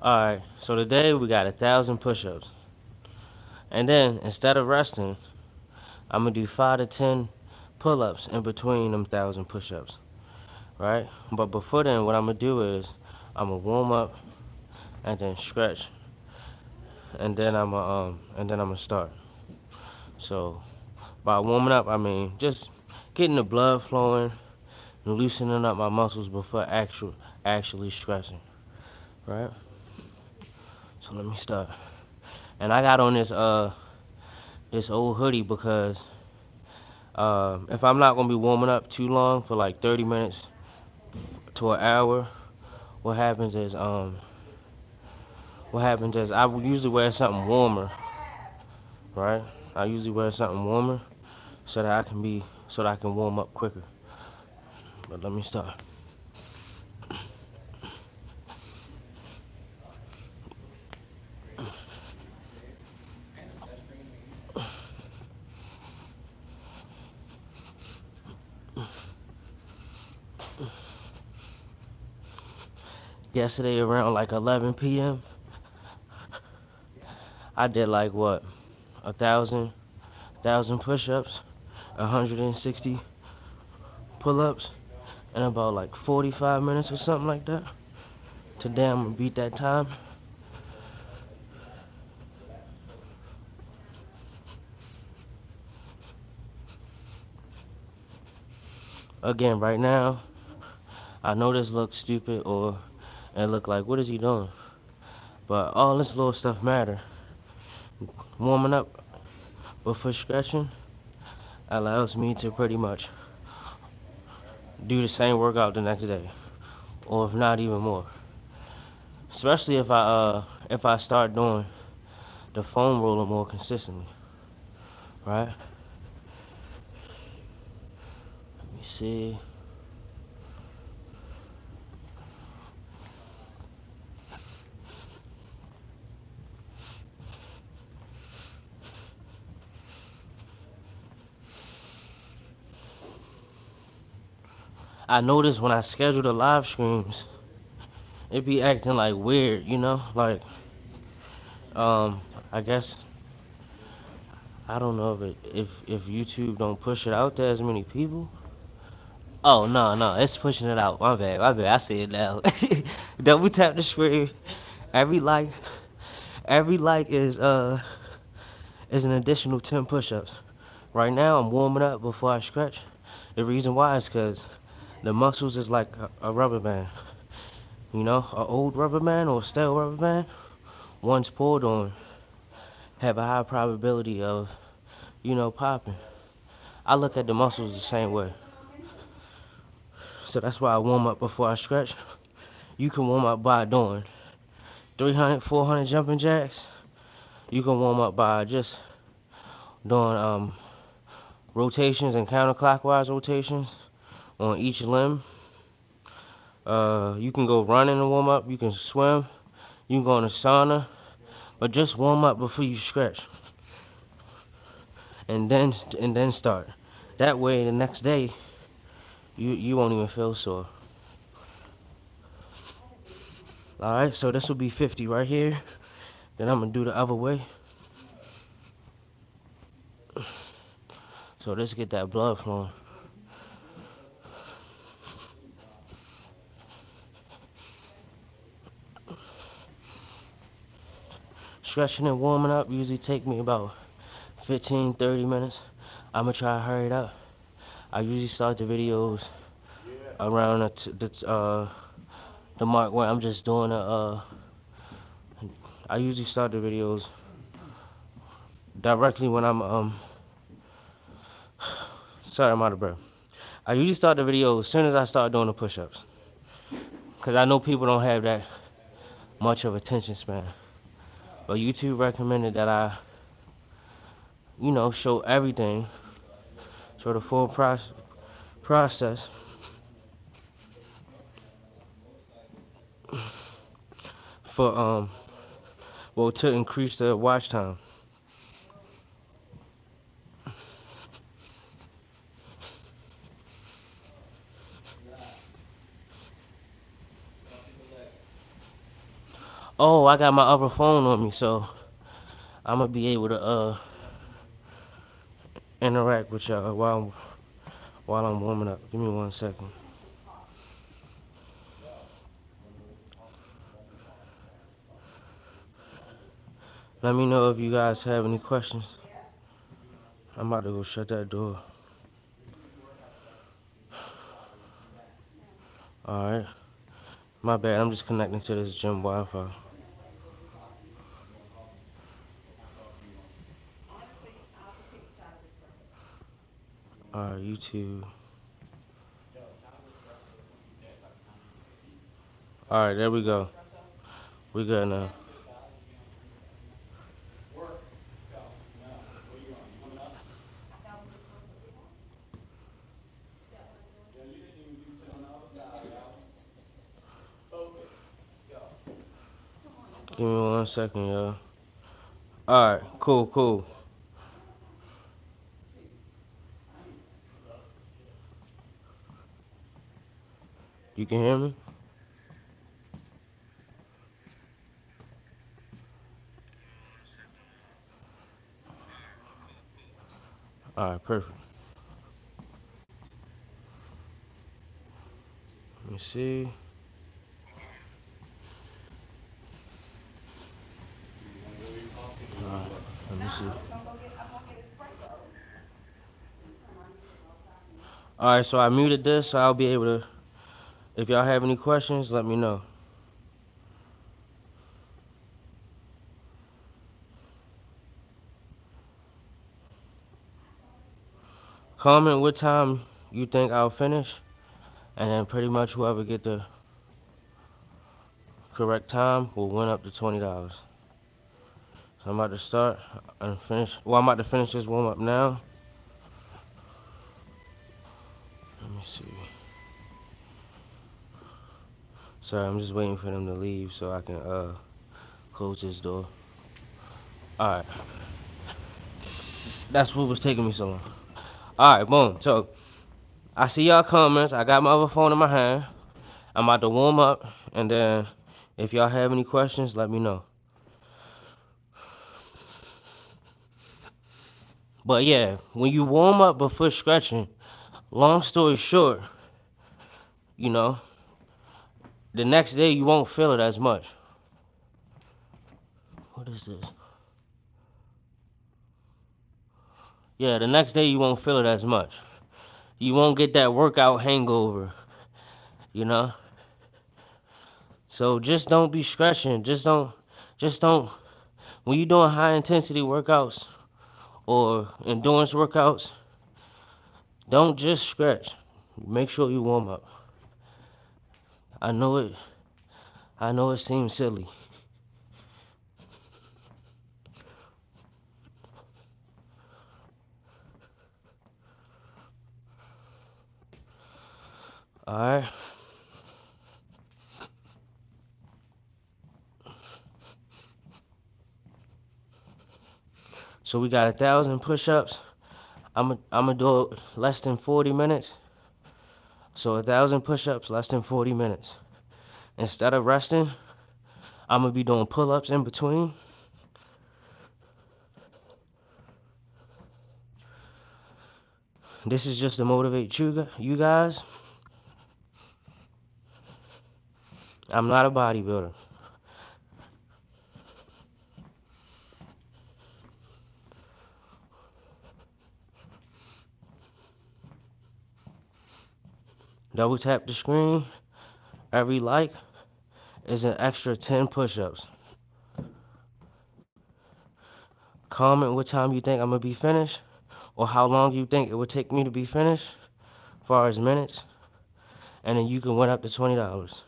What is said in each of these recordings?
Alright, so today we got 1,000 push-ups. And then instead of resting, I'm gonna do 5 to 10 pull-ups in between them 1,000 push-ups. Right? But before then, what I'm gonna do is I'm gonna warm up and then stretch, and then I'm gonna start. So by warming up, I mean just getting the blood flowing and loosening up my muscles before actually stretching. Right? So let me start. And I got on this old hoodie because if I'm not gonna be warming up too long for like 30 minutes to an hour, what happens is I would usually wear something warmer, right? I usually wear something warmer so that I can warm up quicker. But let me start. Yesterday around like 11 p.m., I did like what, 1,000 push-ups, 160 pull-ups, in about like 45 minutes or something like that. Today I'm gonna beat that time. Again, right now, I know this looks stupid or it look like what is he doing? But all this little stuff matter. Warming up before stretching allows me to pretty much do the same workout the next day, or if not even more. Especially if I start doing the foam roller more consistently, right? Let me see. I notice when I schedule the live streams, it be acting like weird, like um, I guess I don't know if YouTube don't push it out to as many people. Oh no, no, it's pushing it out. My bad. I see it now. Double tap the screen. Every like, every like is an additional 10 push-ups. Right now I'm warming up before I stretch. The reason why is because the muscles is like a rubber band. A old rubber band or a stale rubber band. Once pulled on, have a high probability of popping. I look at the muscles the same way. So that's why I warm up before I stretch. You can warm up by doing 300, 400 jumping jacks. You can warm up by just doing rotations and counterclockwise rotations on each limb. You can go running and warm up. You can swim. You can go in the sauna. But just warm up before you stretch, and then start. That way, the next day you won't even feel sore. All right. So this will be 50 right here. Then I'm gonna do the other way. So let's get that blood flowing. Stretching and warming up usually take me about 15, 30 minutes. I'm gonna try to hurry it up. I usually start the videos around the mark where I'm just doing I usually start the videos directly when I'm. Sorry, I'm out of breath. I usually start the video as soon as I start doing the push-ups, cause I know people don't have that much of attention span. But YouTube recommended that I, show everything, show the full process for to increase the watch time. Oh, I got my other phone on me, so I'm gonna be able to interact with y'all while I'm warming up. Give me 1 second. Let me know if you guys have any questions. I'm about to go shut that door. Alright. My bad, I'm just connecting to this gym Wi-Fi. Alright, YouTube. Alright, there we go. We good now. Give me 1 second, y'all. Alright, cool. You can hear me? Alright, perfect. Let me see. Alright, let me see. Alright, so I muted this, so I'll be able to. If y'all have any questions, let me know. Comment what time you think I'll finish, and then pretty much whoever get the correct time will win up to $20. So I'm about to start and finish. Well, I'm about to finish this warm up now. Let me see. Sorry, I'm just waiting for them to leave so I can close this door. Alright. That's what was taking me so long. Alright, boom. So I see y'all comments. I got my other phone in my hand. I'm about to warm up, and then if y'all have any questions, let me know. But yeah, when you warm up before stretching, long story short, you know, the next day you won't feel it as much. What is this? Yeah, the next day you won't feel it as much. You won't get that workout hangover, you know? So just don't be stretching. Just don't, when you're doing high intensity workouts or endurance workouts, don't just stretch. Make sure you warm up. I know it seems silly. Alright. So we got 1,000 push-ups. I'm gonna do it less than 40 minutes. So 1,000 push-ups, less than 40 minutes. Instead of resting, I'm gonna be doing pull-ups in between. This is just to motivate you guys. I'm not a bodybuilder. Double tap the screen. Every like is an extra 10 push-ups. Comment what time you think I'm gonna be finished, or how long you think it would take me to be finished, as far as minutes, and then you can win up to $20.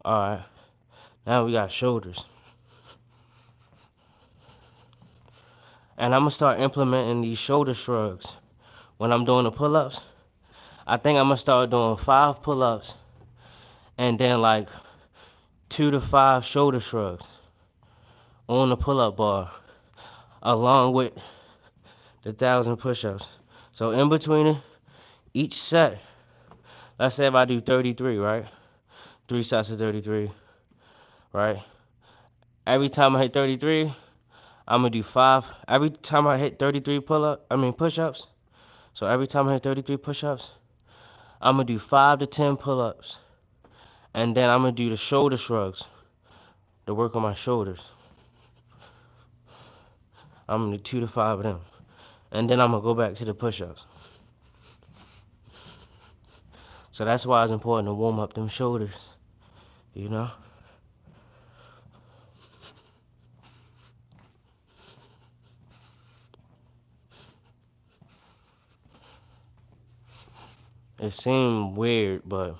Alright, now we got shoulders. And I'm gonna start implementing these shoulder shrugs when I'm doing the pull-ups. I think I'm gonna start doing 5 pull-ups and then like 2 to 5 shoulder shrugs on the pull-up bar, along with the 1,000 push-ups. So in between it, each set, let's say if I do 33, right? 3 sets of 33, right? Every time I hit 33, I'm gonna do 5. Every time I hit 33 push-ups. So every time I hit 33 push-ups, I'm gonna do 5 to 10 pull-ups, and then I'm gonna do the shoulder shrugs to work on my shoulders. I'm gonna do 2 to 5 of them, and then I'm gonna go back to the push-ups. So that's why it's important to warm up them shoulders, you know? It seemed weird, but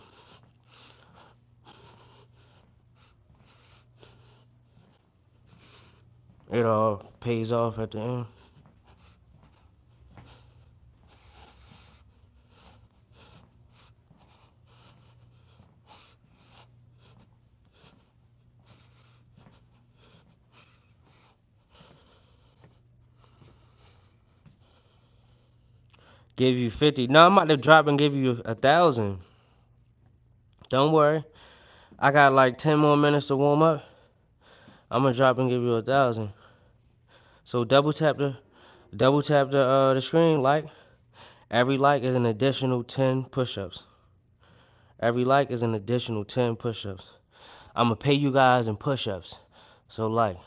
it all pays off at the end. Give you 50. No, I'm about to drop and give you 1,000. Don't worry. I got like 10 more minutes to warm up. I'm gonna drop and give you 1,000. So double tap the screen, like. Every like is an additional 10 push-ups. Every like is an additional 10 push-ups. I'm gonna pay you guys in push-ups. So like.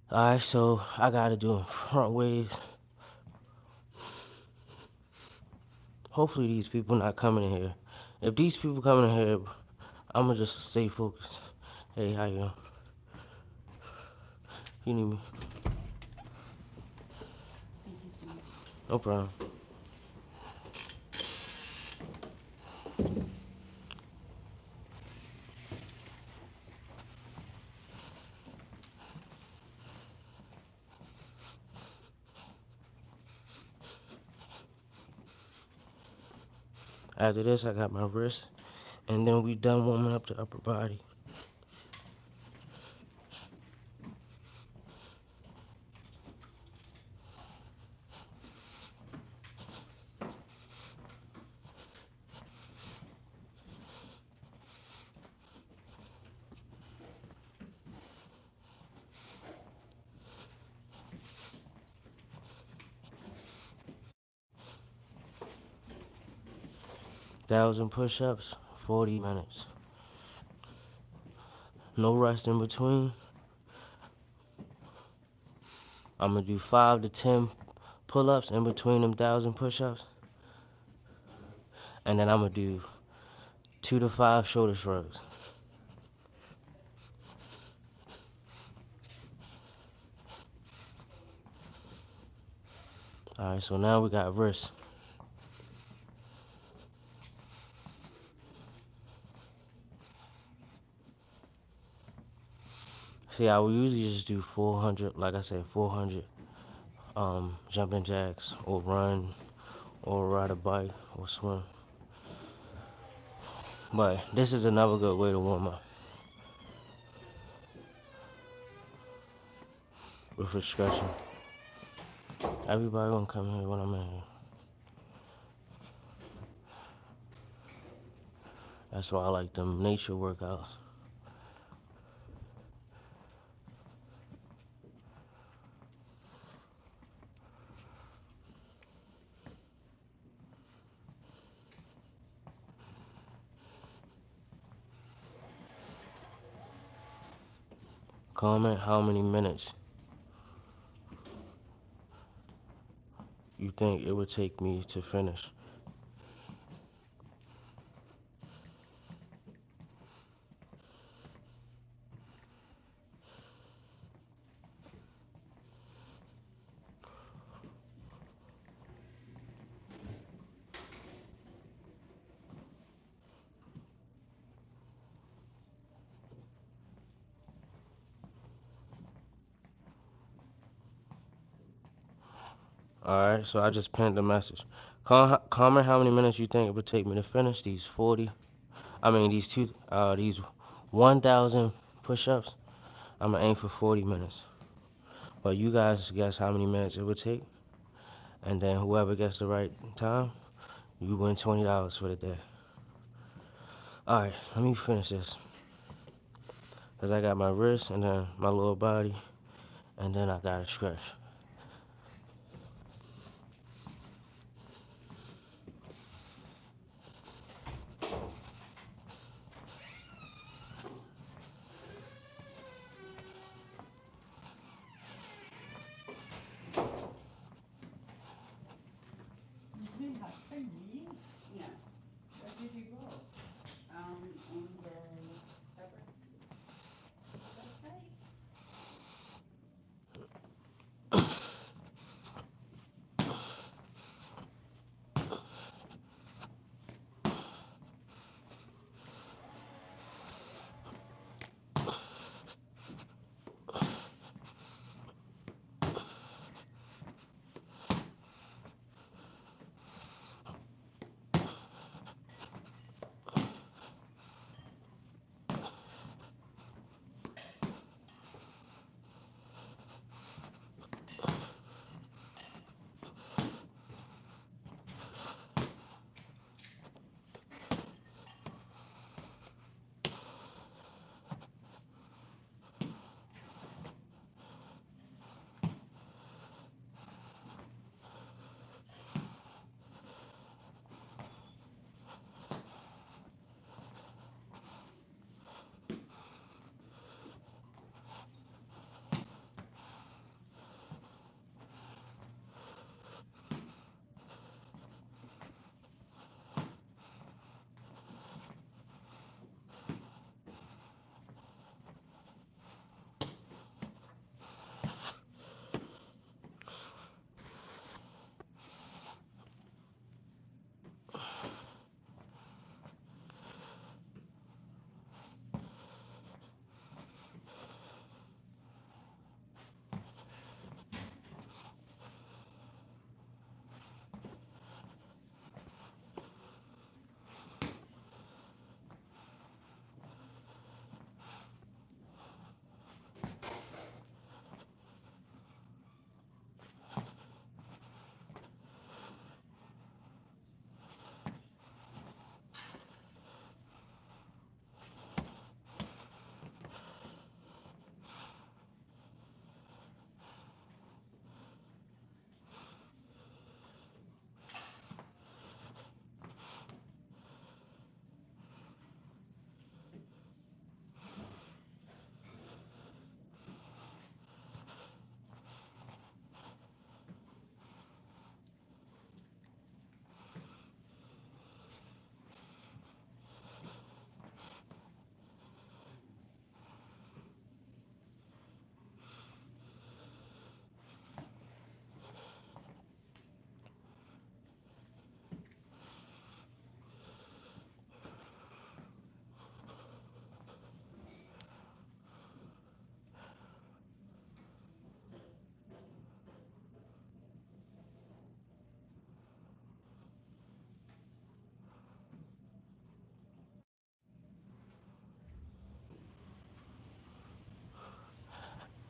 Alright, so I gotta do them front ways. Hopefully these people not coming in here. If these people coming in here, I'ma just stay focused. Hey, how you doing? You need me? No problem. After this, I got my wrist, and then we done warming up the upper body. Thousand push-ups, 40 minutes. No rest in between. I'm gonna do 5 to 10 pull-ups in between them 1,000 push-ups, and then I'm gonna do 2 to 5 shoulder shrugs. Alright, so now we got wrists. See, I would usually just do 400, like I said, 400 jumping jacks, or run, or ride a bike, or swim. But this is another good way to warm up with a stretching. Everybody gonna come here when I'm in here. That's why I like them nature workouts. Comment how many minutes you think it would take me to finish. Alright, so I just pinned the message. Comment how many minutes you think it would take me to finish these 40. I mean these 1,000 push-ups, I'm gonna aim for 40 minutes. But you guys guess how many minutes it would take, and then whoever gets the right time, you win $20 for the day. All right, let me finish this, cause I got my wrist and then my lower body, and then I gotta stretch.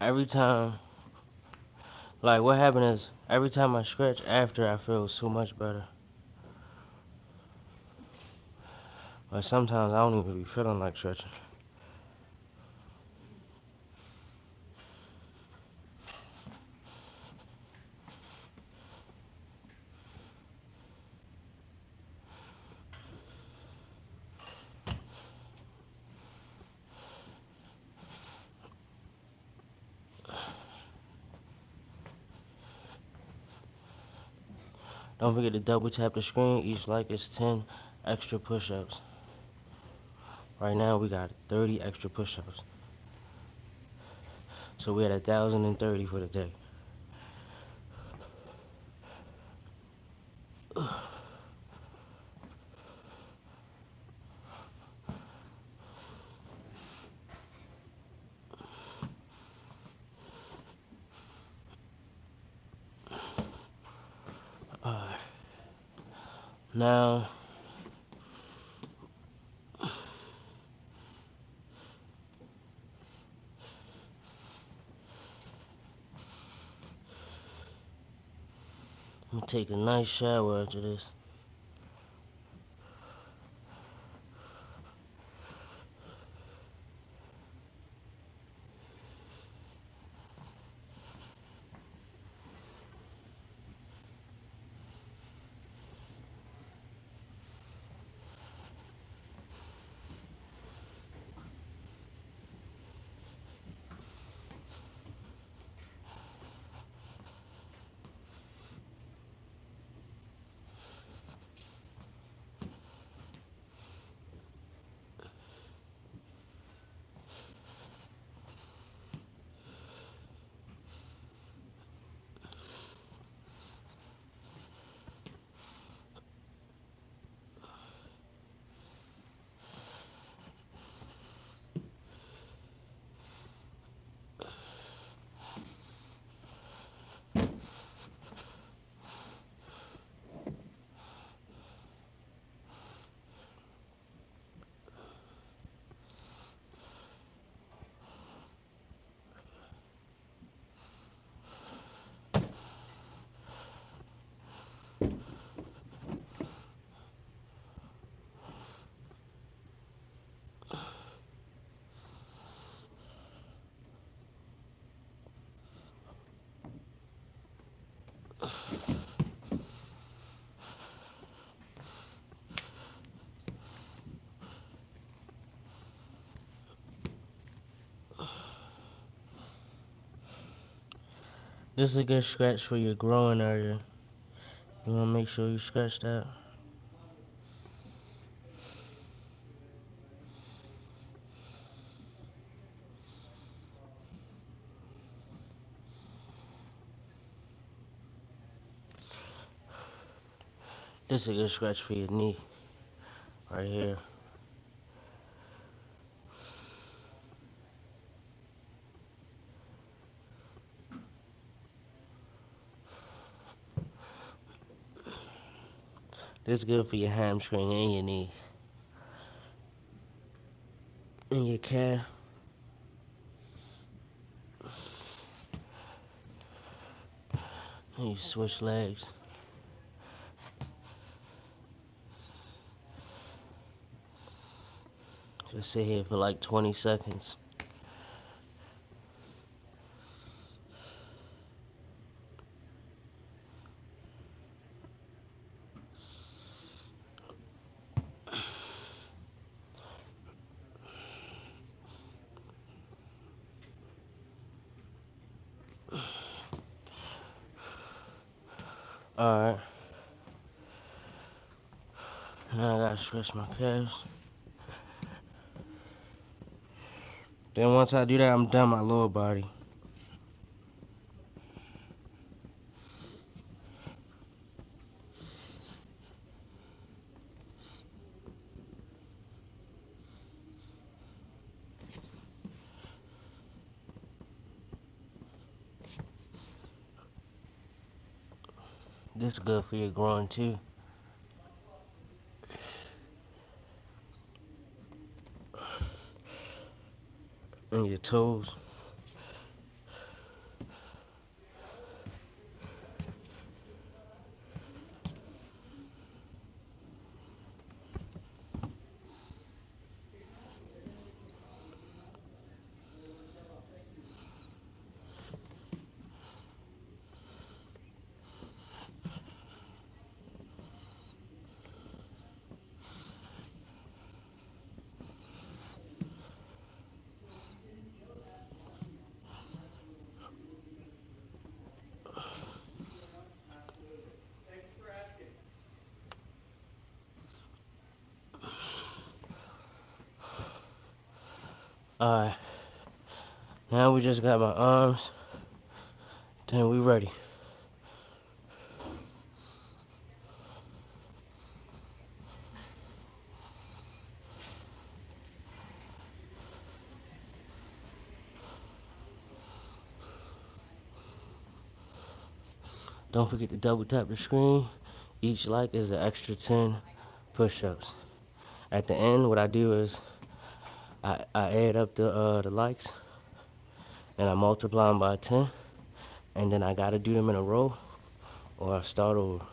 Every time, like what happened is, every time I stretch after, I feel so much better. But sometimes I don't even be feeling like stretching. Don't forget to double tap the screen. Each like is 10 extra push-ups. Right now we got 30 extra push-ups. So we had 1,030 for the day. Alright. Now take a nice shower after this. This is a good scratch for your growing area. You want to make sure you scratch that. This is a good scratch for your knee. Right here. This is good for your hamstring and your knee. And your calf. And you switch legs. Just sit here for like 20 seconds. Alright. Now I gotta stretch my calves. Then once I do that, I'm done my lower body. This is good for your groin too. And your toes. Alright. Now we just got my arms. Then we ready. Don't forget to double tap the screen. Each like is an extra 10 push-ups. At the end, what I do is I add up the likes and I multiply them by 10, and then I gotta do them in a row, or I start over.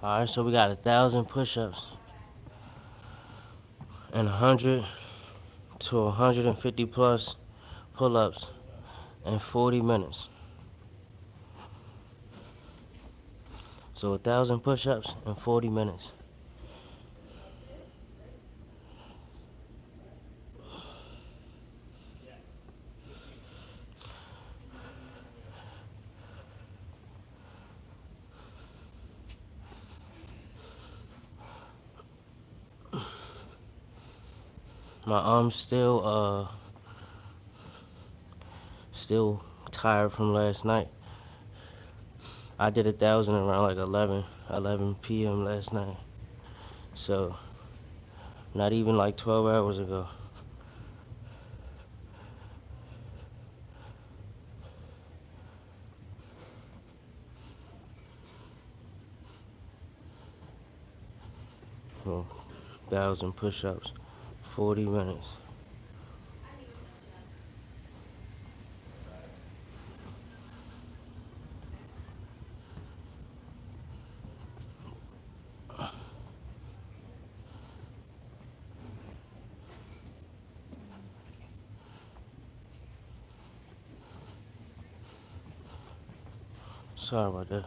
All right, so we got 1,000 push-ups and 100 to 150 plus pull-ups in 40 minutes. So 1,000 push-ups in 40 minutes. My arm's still tired from last night. I did 1,000 around like 11 p.m. last night. So not even like 12 hours ago. So 1,000 push-ups, 40 minutes. Sorry about that.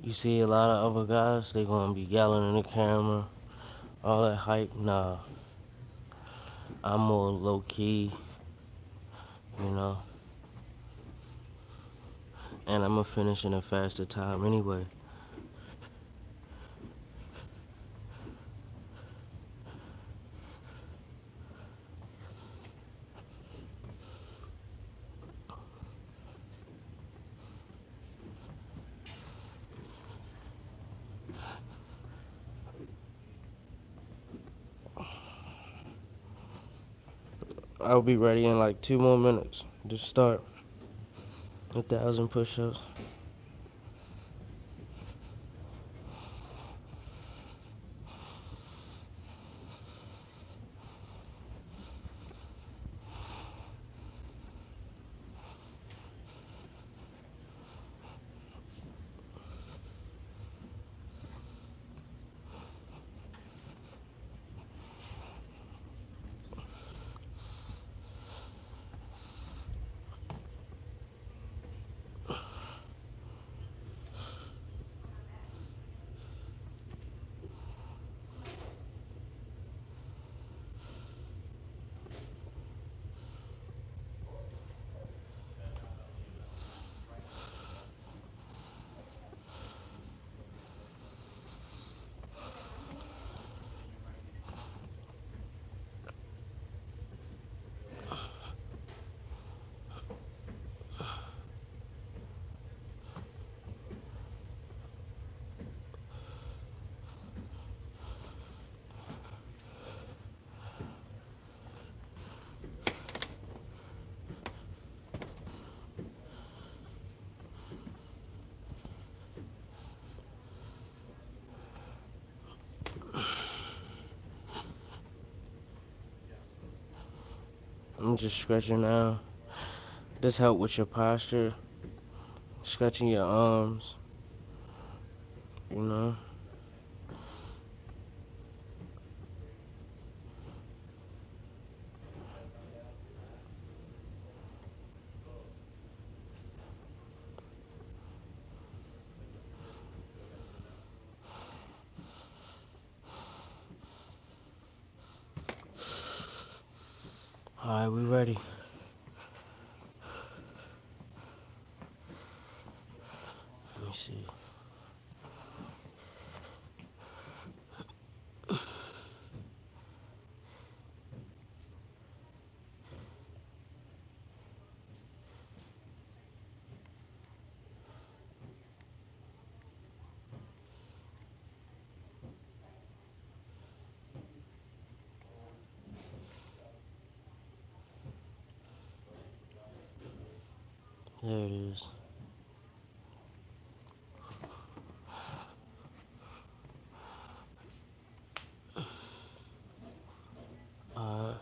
You see a lot of other guys, they gonna be yelling in the camera, all that hype. Nah, I'm more low key, you know, and I'm gonna finish in a faster time anyway. I'll be ready in like 2 more minutes to start 1,000 push-ups. I'm just stretching now. This help with your posture, stretching your arms, you know. Alright, we ready. Let me see. There it is. Alright.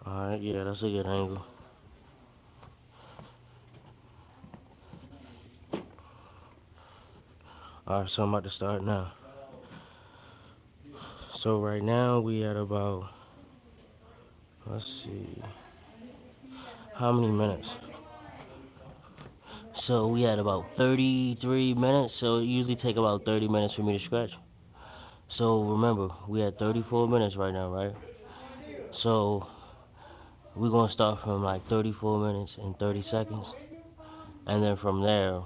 Alright, yeah, that's a good angle. Alright, so I'm about to start now. So right now we at about, let's see, how many minutes? So we had about 33 minutes, so it usually take about 30 minutes for me to stretch. So remember, we had 34 minutes right now, right? So we're gonna start from like 34 minutes and 30 seconds, and then from there,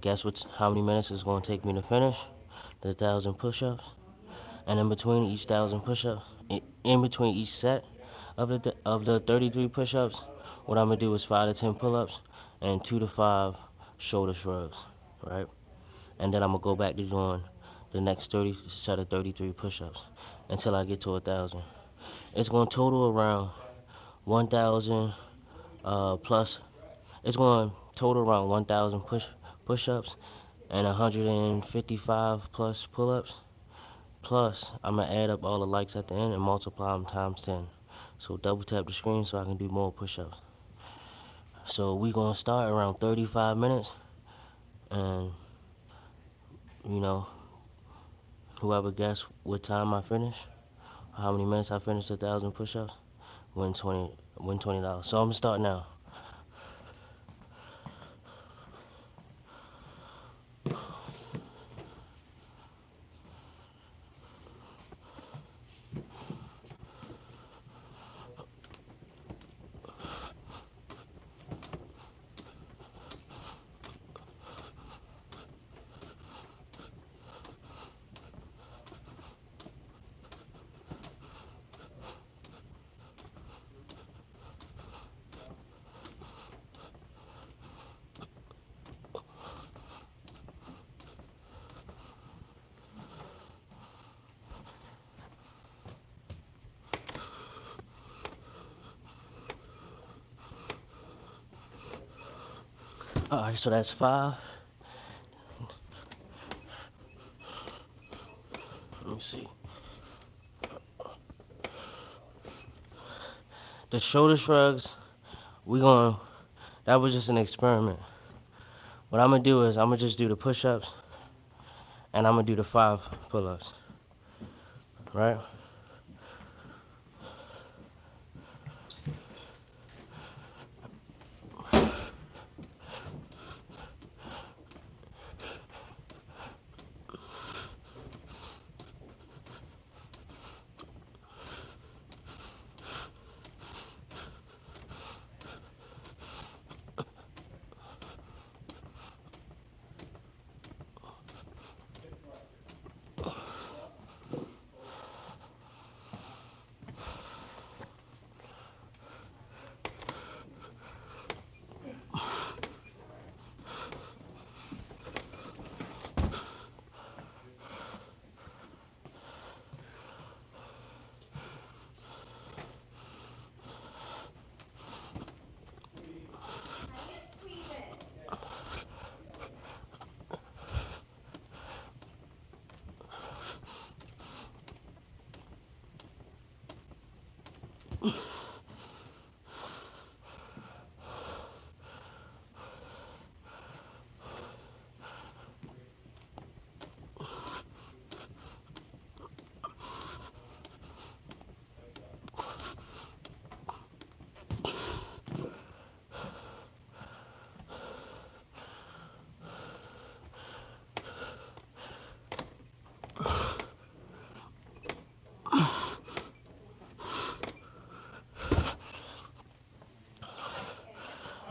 guess how many minutes it's gonna take me to finish the 1,000 push-ups, and in between each 1,000 push-ups, in between each set of the 33 push-ups, what I'm gonna do is 5 to 10 pull-ups and 2 to 5 shoulder shrugs, right? And then I'm gonna go back to doing the next 30 set of 33 push-ups until I get to 1,000. It's gonna total around 1,000 plus. It's going to total around 1,000 push-ups and 155 plus pull-ups. Plus, I'm gonna add up all the likes at the end and multiply them times 10. So double tap the screen so I can do more push-ups. So we gonna start around 35 minutes, and you know, whoever guess what time I finish, how many minutes I finish 1,000 push-ups, win $20. So I'm gonna start now. Alright, so that's 5. Let me see. The shoulder shrugs, that was just an experiment. What I'm gonna do is I'm gonna just do the push-ups and I'm gonna do the 5 pull-ups, right?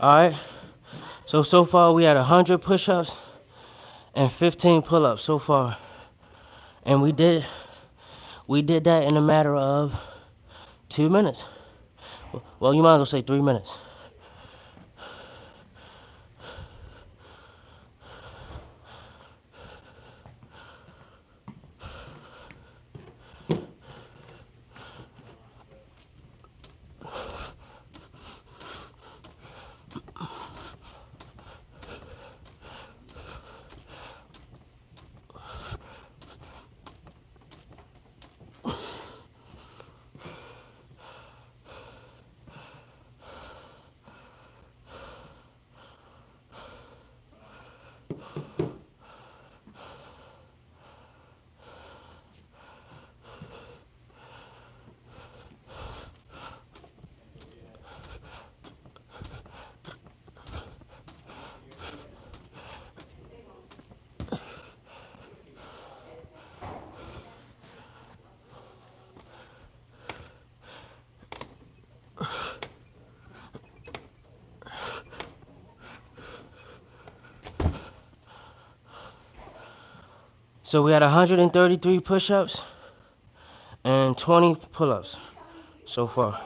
Alright, so far we had 100 push-ups and 15 pull-ups so far. And we did that in a matter of 2 minutes. Well, you might as well say 3 minutes. So we had 133 push-ups and 20 pull-ups so far.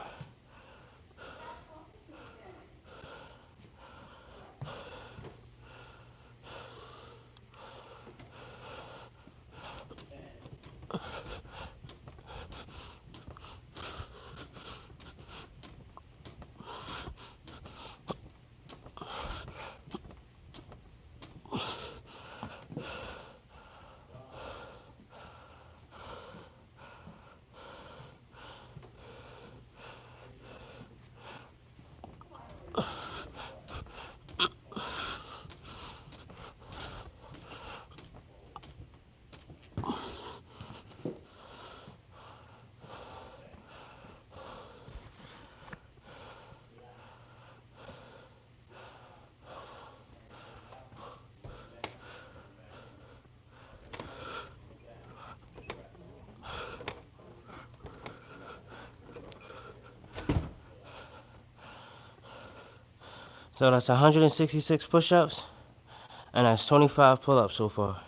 So that's 166 push-ups and that's 25 pull-ups so far.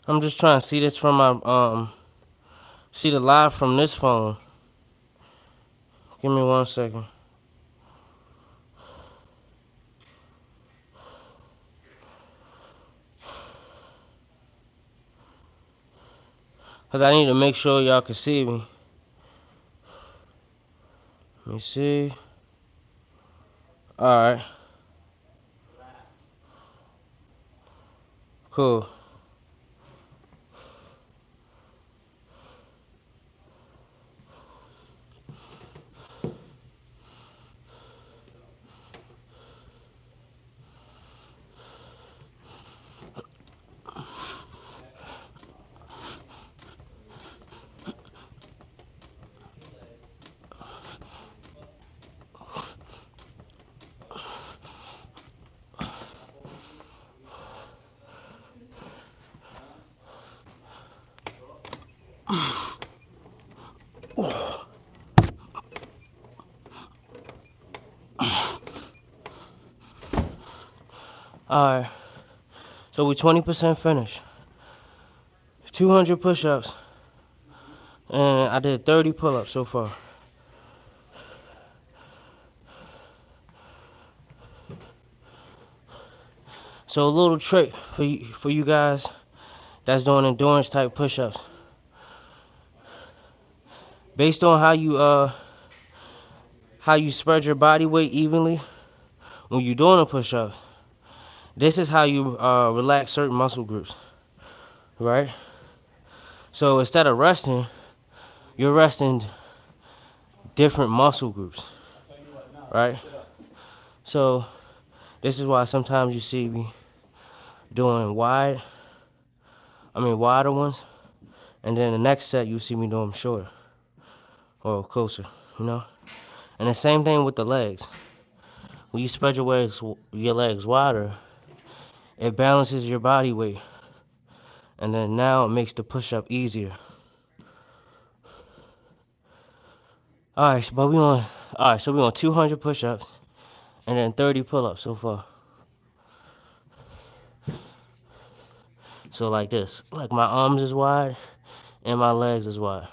I'm just trying to see this from my see the live from this phone. Give me 1 second. Cause I need to make sure y'all can see me. Let me see. Alright. Cool. Alright. So we 20% finished. 200 push-ups. And I did 30 pull-ups so far. So a little trick for you guys that's doing endurance type push-ups. Based on how you spread your body weight evenly when you're doing a push-up, this is how you relax certain muscle groups, right? So instead of resting, you're resting different muscle groups, right? So this is why sometimes you see me doing wider ones, and then the next set you see me doing them shorter or closer, you know? And the same thing with the legs. When you spread your legs wider, it balances your body weight, and then now it makes the push-up easier. Alright, so we on 200 push-ups and then 30 pull-ups so far. So like this, like my arms is wide and my legs is wide.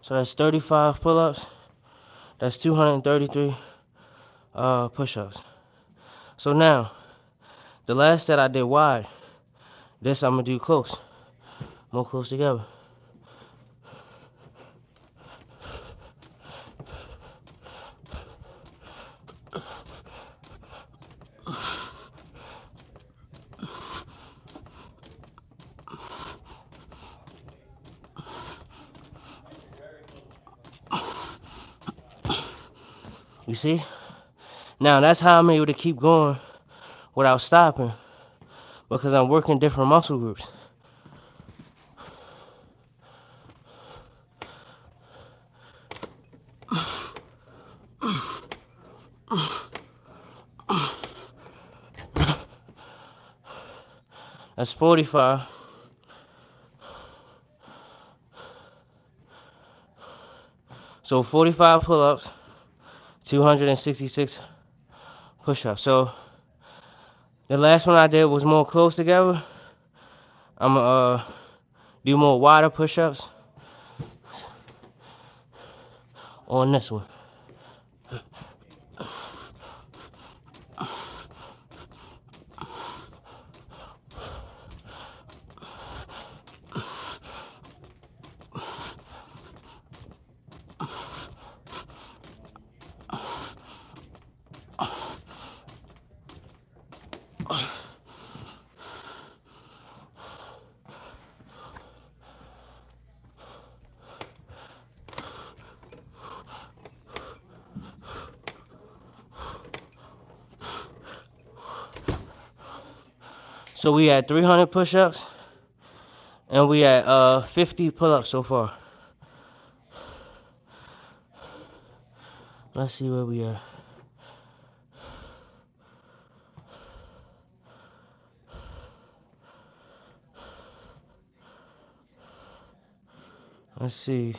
So that's 35 pull-ups. That's 233 push-ups. So now, the last set I did wide. This I'm gonna do close, more close together. You see? Now that's how I'm able to keep going without stopping, because I'm working different muscle groups. That's 45. So 45 pull-ups, 266 push-ups. So the last one I did was more close together. I'm gonna do more wider push-ups on this one. So we had 300 push-ups, and we had 50 pull-ups so far. Let's see where we are. Let's see.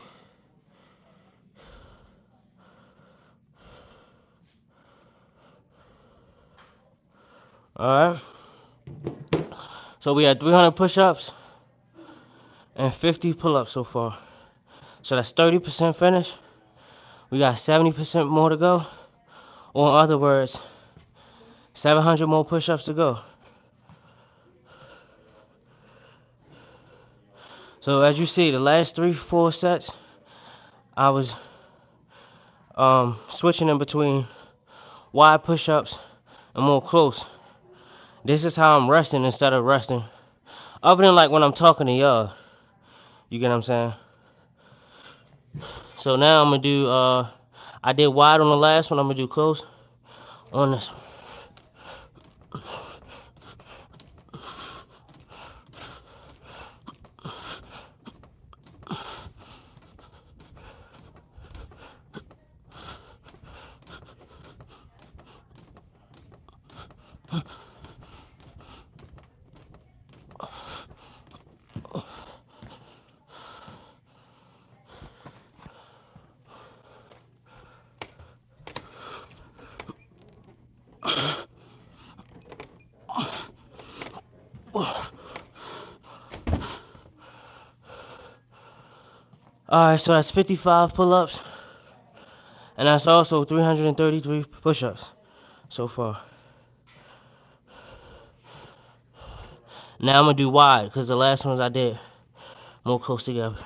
Alright. So we had 300 push-ups and 50 pull-ups so far. So that's 30% finished. We got 70% more to go. Or in other words, 700 more push-ups to go. So as you see, the last 3-4 sets, I was switching in between wide push-ups and more close. This is how I'm resting instead of resting. Other than like when I'm talking to y'all. You get what I'm saying? So now I'm gonna do I did wide on the last one, I'm gonna do close on this one. Alright, so that's 55 pull-ups. And that's also 333 push-ups so far. Now I'm gonna do wide, because the last ones I did more close together.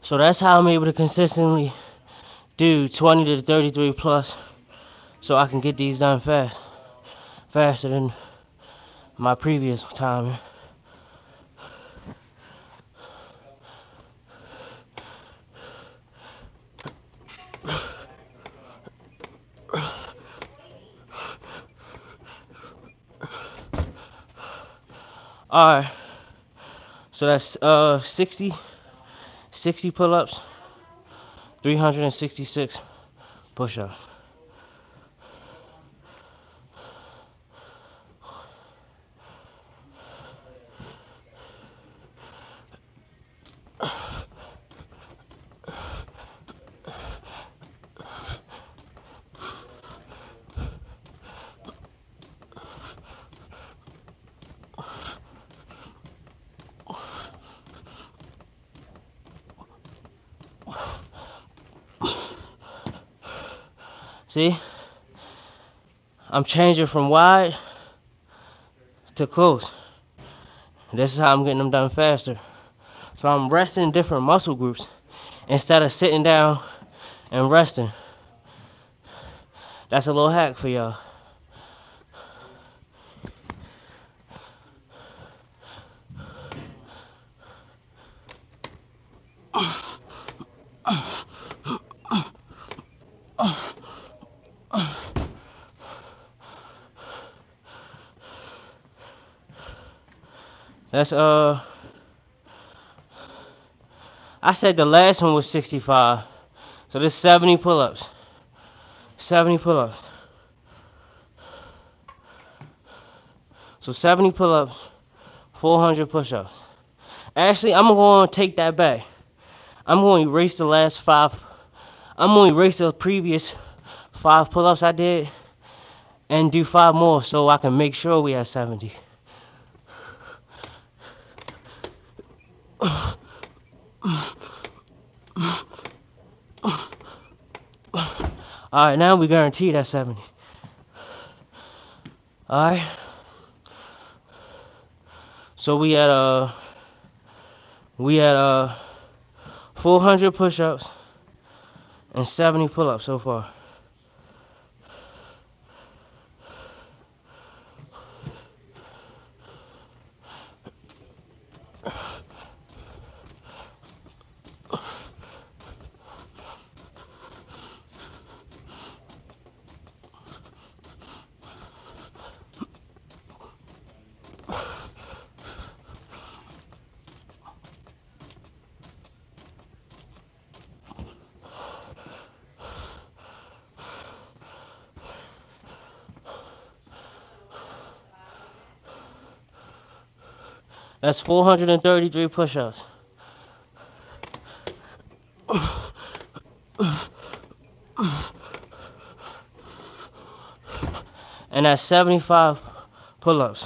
So that's how I'm able to consistently do 20 to 33 plus, so I can get these done faster than my previous time. Alright, so that's 60 pull-ups, 366 push-ups. See, I'm changing from wide to close. This is how I'm getting them done faster. So I'm resting different muscle groups instead of sitting down and resting. That's a little hack for y'all. That's I said the last one was 65. So this 70 pull-ups. 70 pull-ups. So 70 pull-ups, 400 push-ups. Actually, I'm going to take that back. I'm going to erase the last 5. I'm going to erase the previous 5 pull-ups I did and do 5 more so I can make sure we have 70. Alright, now we guarantee that 70. Alright. So we had 400 push-ups, and 70 pull-ups so far. That's 433 push-ups. And that's 75 pull-ups.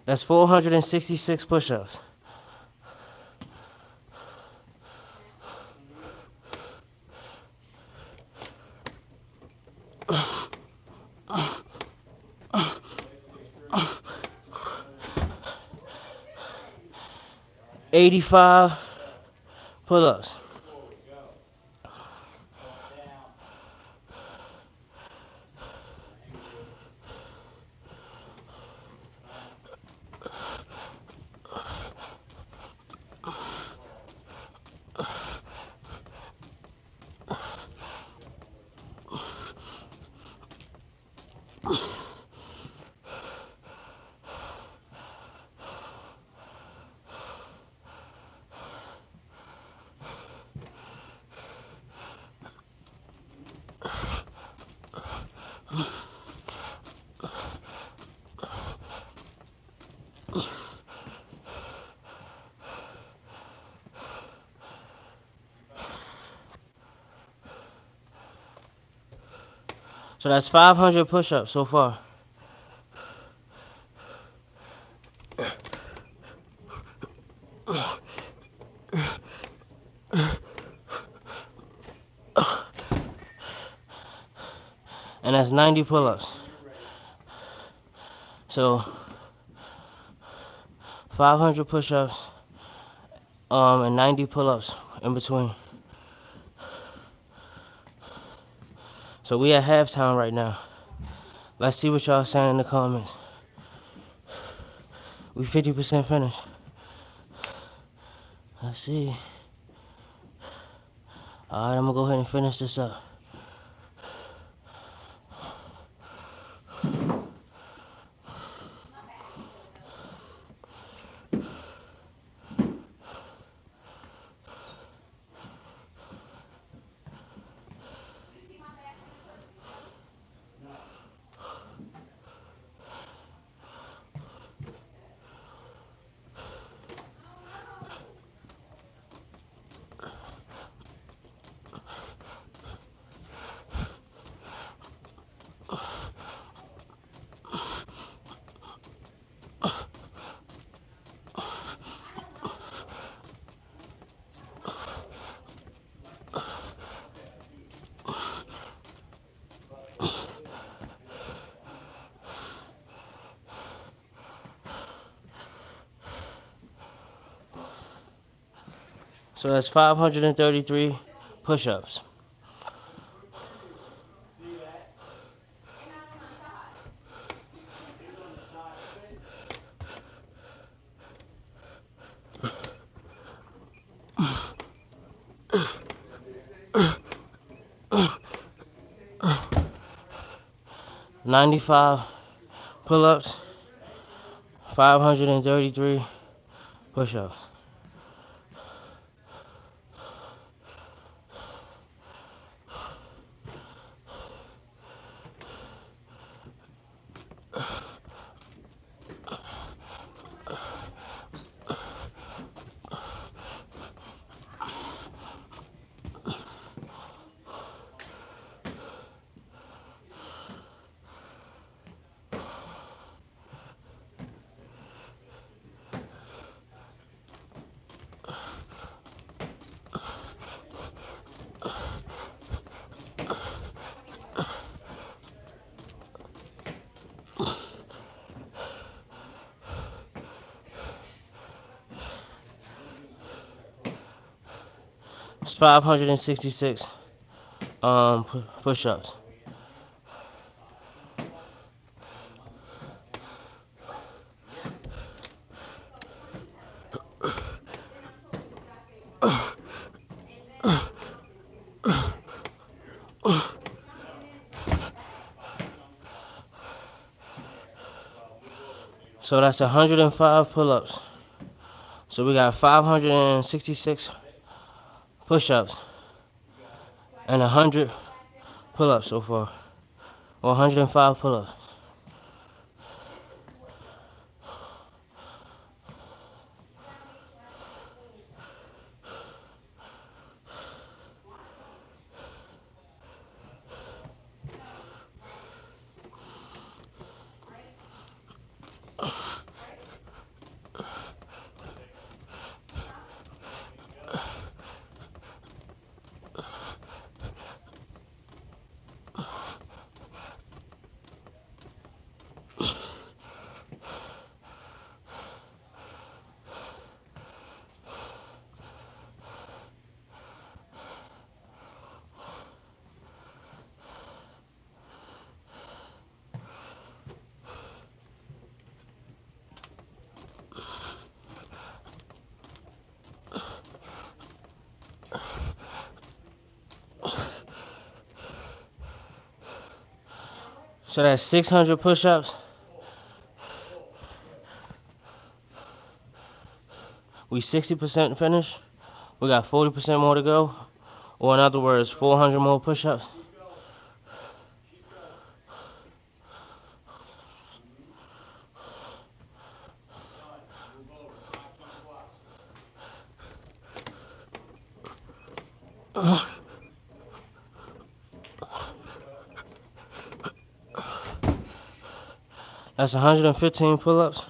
That's 466 push-ups. $85 pull-ups. So that's 500 push-ups so far. And that's 90 pull-ups. So 500 push-ups, and 90 pull-ups in between. So we at halftime right now. Let's see what y'all saying in the comments. We 50% finished. Let's see. Alright, I'm gonna go ahead and finish this up. So that's 533 push-ups. $95 pull-ups, 533 push-ups. It's 566 push-ups. So that's 105 pull-ups. So we got 566 push-ups and 100 pull-ups so far. Or 105 pull-ups. So that's 600 push-ups. We 60% finished. We got 40% more to go. Or in other words, 400 more push-ups. That's 115 pull-ups.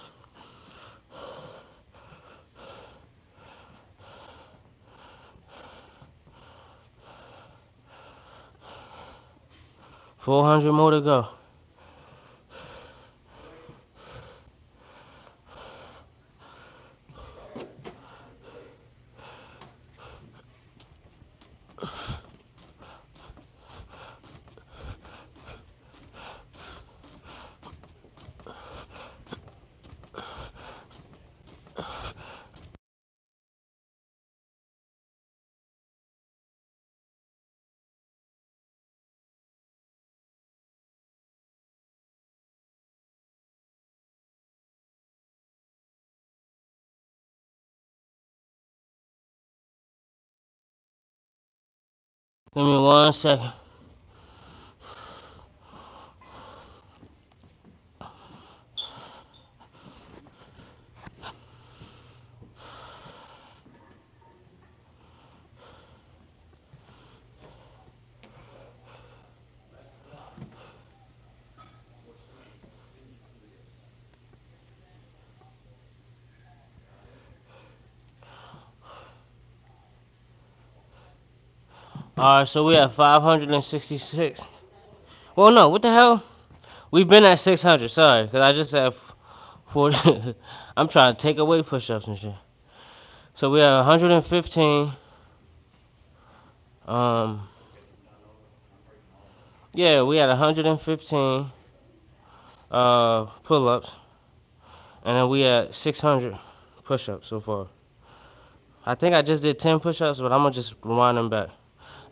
$400 more to go. Give me 1 second. Alright, so we have 566. Well, no, what the hell? We've been at 600, sorry, because I just said 40. I'm trying to take away push-ups and shit. So we have 115. Yeah, we had 115 pull-ups, and then we had 600 push-ups so far. I think I just did 10 push-ups, but I'm gonna just rewind them back.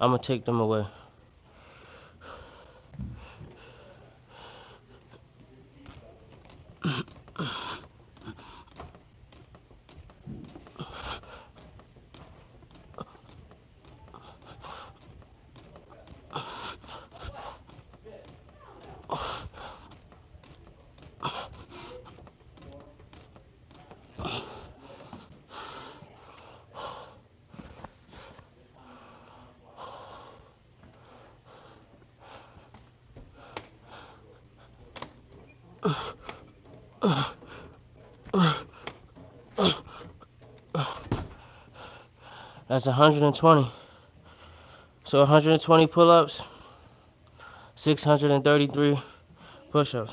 I'm gonna take them away. That's 120. So 120 pull-ups, 633 push-ups.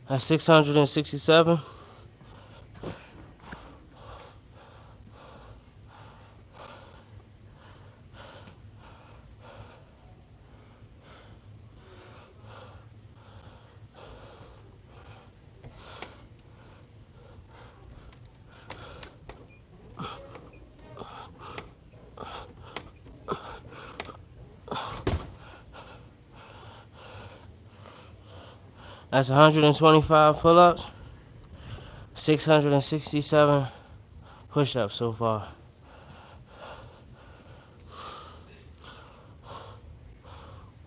That's 667. That's 125 pull-ups, 667 push-ups so far.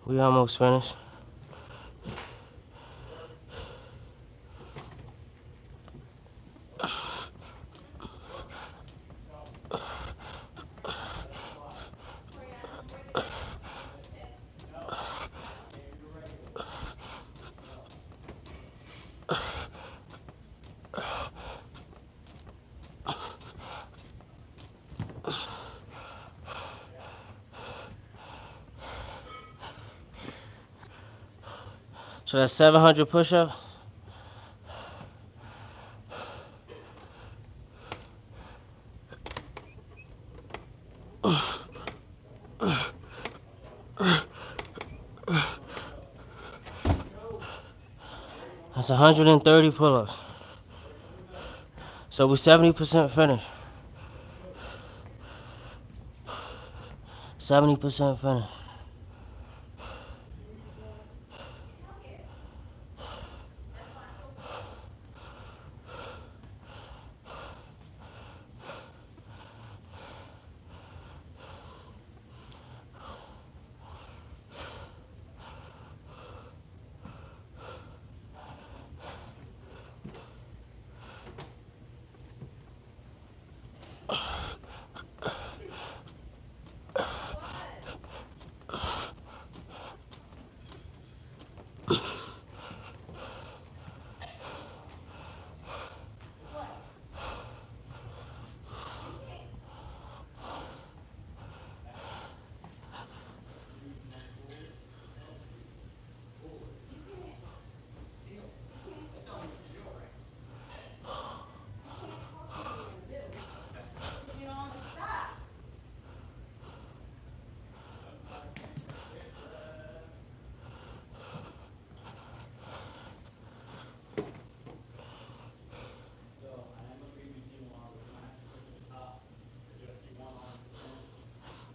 We almost finished. So that's 700 push-ups. That's 130 pull-ups. So we're 70% finished. 70% finished.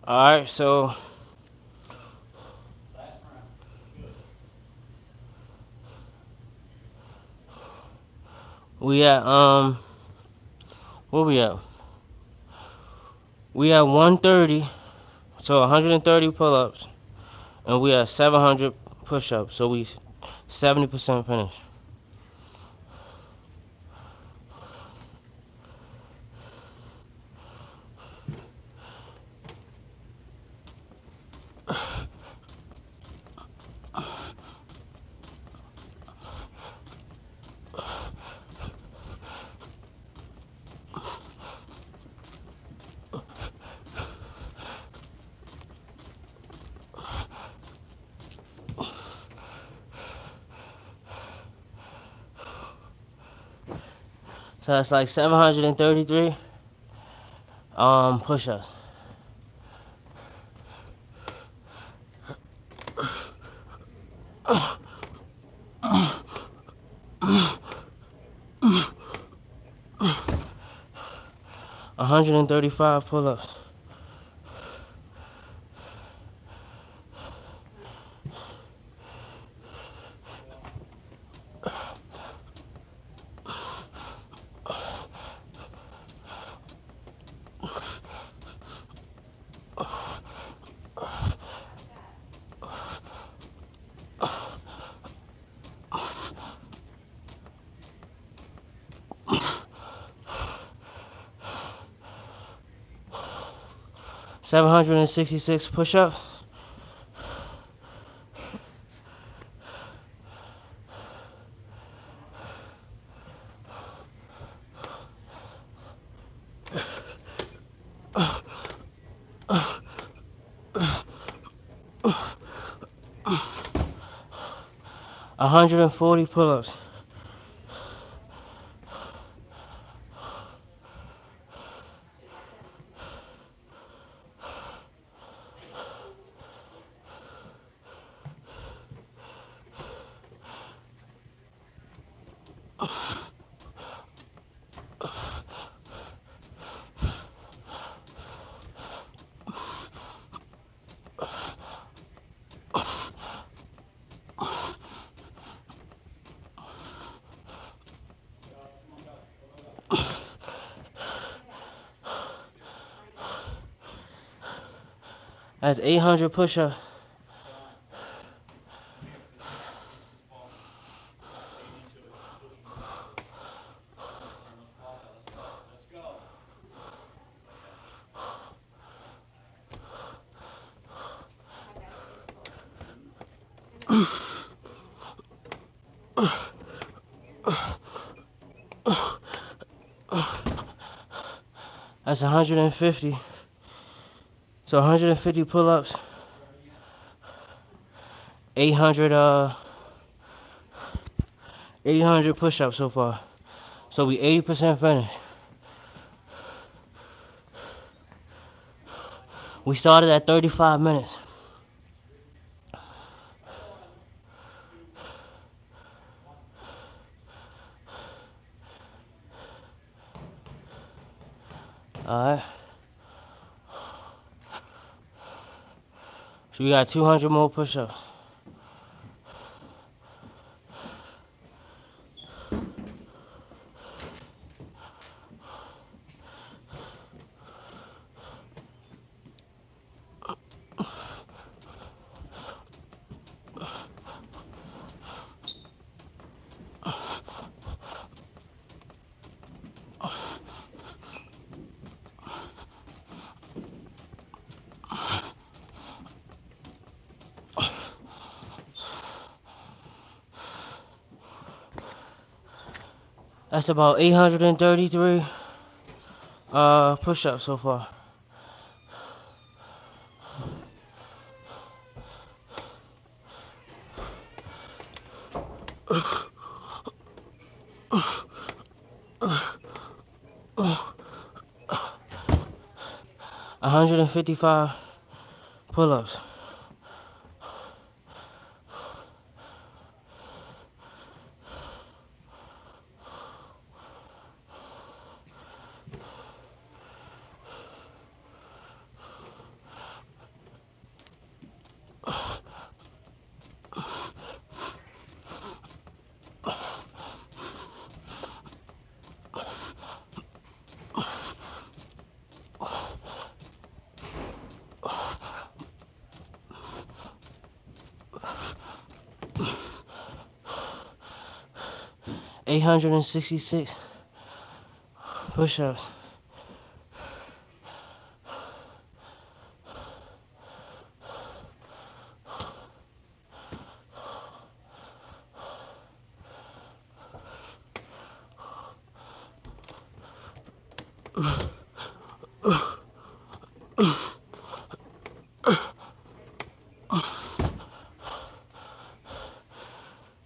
Alright, so we at where we at? We at 130, so 130 pull-ups, and we at 700 push-ups, so we 70% finished. So that's like 733 push-ups. $135 pull-ups. $766 push-ups. $140 pull-ups. That's 800 push-ups. That's 150. So 150 pull-ups, 800 push-ups so far. So we 80% finished. We started at 35 minutes. Alright. So we got 200 more push-ups. That's about 833 push-ups so far. $155 pull-ups. $866 push-ups.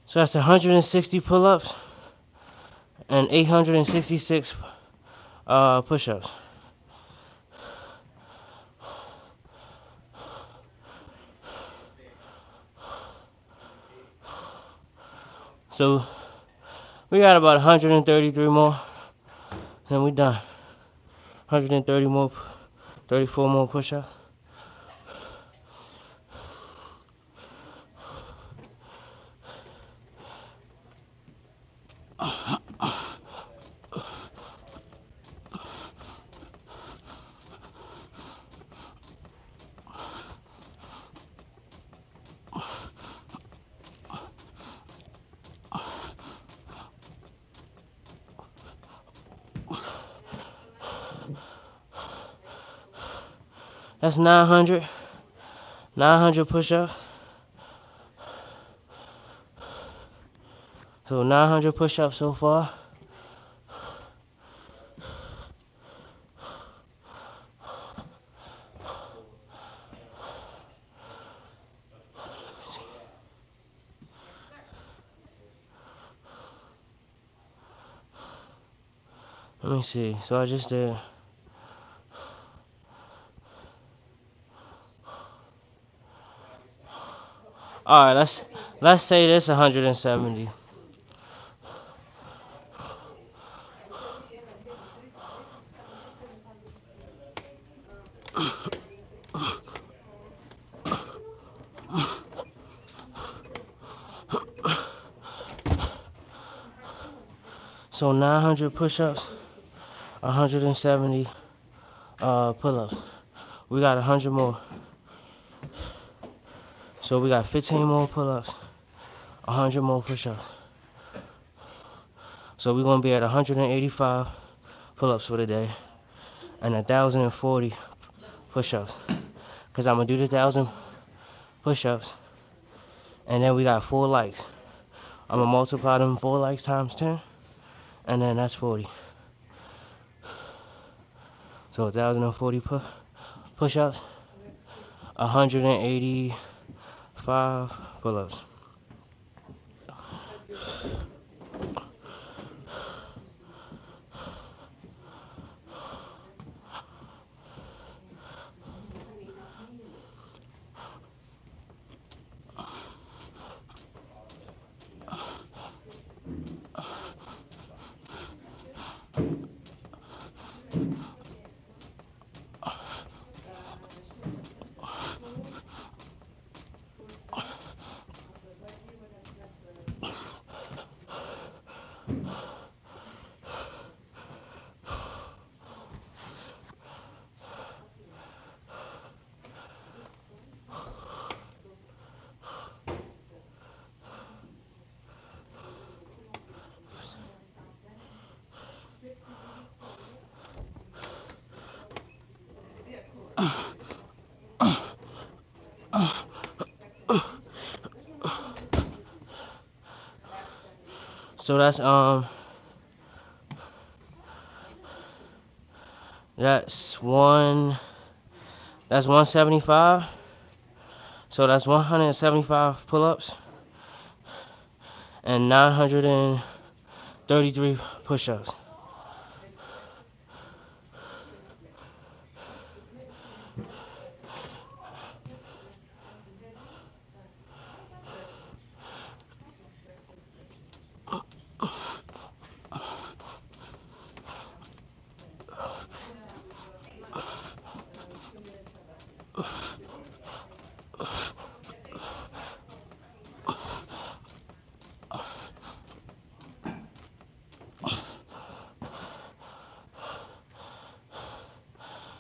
So that's 160 pull-ups and 866 push-ups. So we got about 133 more, and we done. 130 more, 34 more push-ups. That's 900 push-ups. So 900 push-ups so far. Let me see. So I just did. All right, let's say this 170. So 900 push-ups, 170 pull-ups. We got 100 more. So we got 15 more pull-ups, 100 more push-ups. So we're gonna be at 185 pull-ups for the day and 1,040 push-ups. Cause I'm gonna do the 1,000 push-ups, and then we got 4 likes. I'm gonna multiply them 4 likes times 10, and then that's 40. So 1,040 push-ups, 185 pull-ups. So that's 175. So that's 175 pull-ups and 933 push-ups.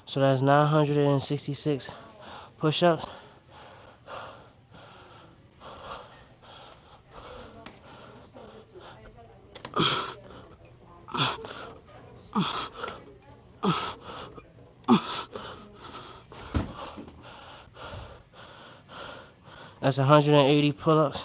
So that's 966 push-ups. That's 180 pull-ups.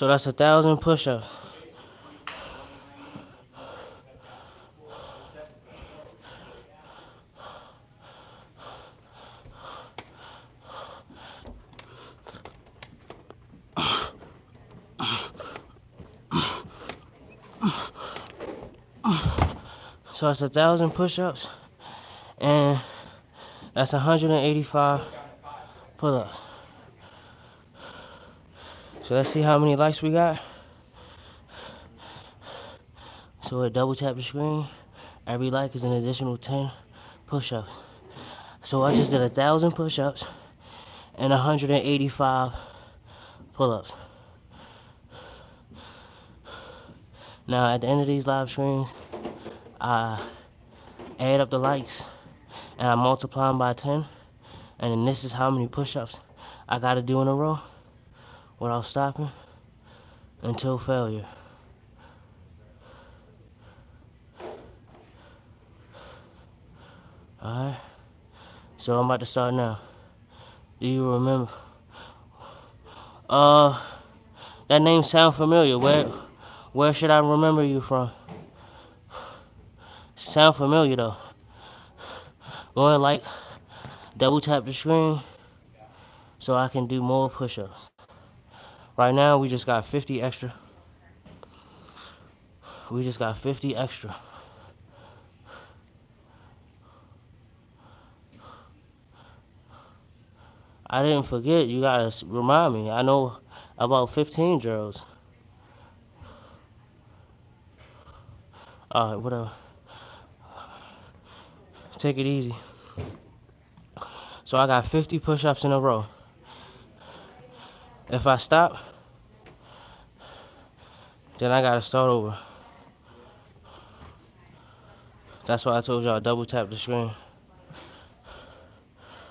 So that's 1,000 push-ups. So that's 1,000 push-ups, and that's 185 pull-ups. So let's see how many likes we got. So we double tap the screen. Every like is an additional 10 push-ups. So I just did 1,000 push-ups and 185 pull-ups. Now at the end of these live streams, I add up the likes and I multiply them by 10, and then this is how many push-ups I gotta do in a row without stopping until failure. Alright, so I'm about to start now. Do you remember? That name sound familiar. Where should I remember you from? Sound familiar though. Go ahead, like, double tap the screen so I can do more push-ups. Right now we just got 50 extra. We just got 50 extra. I didn't forget. You gotta remind me. I know about 15 drills. Alright, whatever. Take it easy. So I got 50 push-ups in a row. If I stop, then I gotta start over. That's why I told y'all double tap the screen.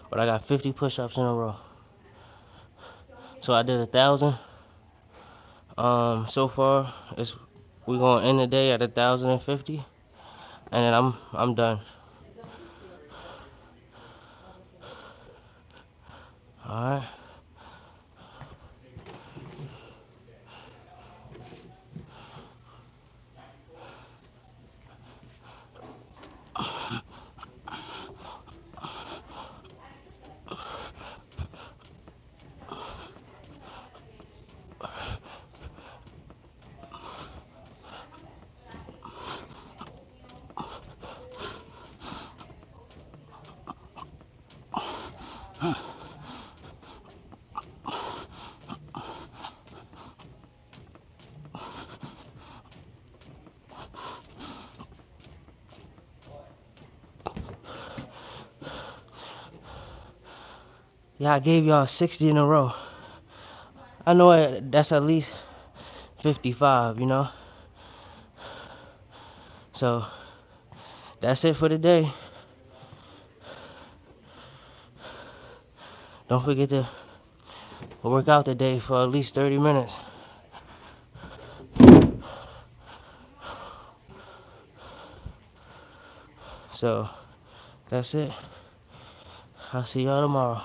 But I got 50 push-ups in a row. So I did 1,000. So far we're gonna end the day at 1,050, and then I'm done. All right. Yeah, I gave y'all 60 in a row. I know that's at least 55, you know. So that's it for today. Don't forget to work out today for at least 30 minutes. So that's it. I'll see y'all tomorrow.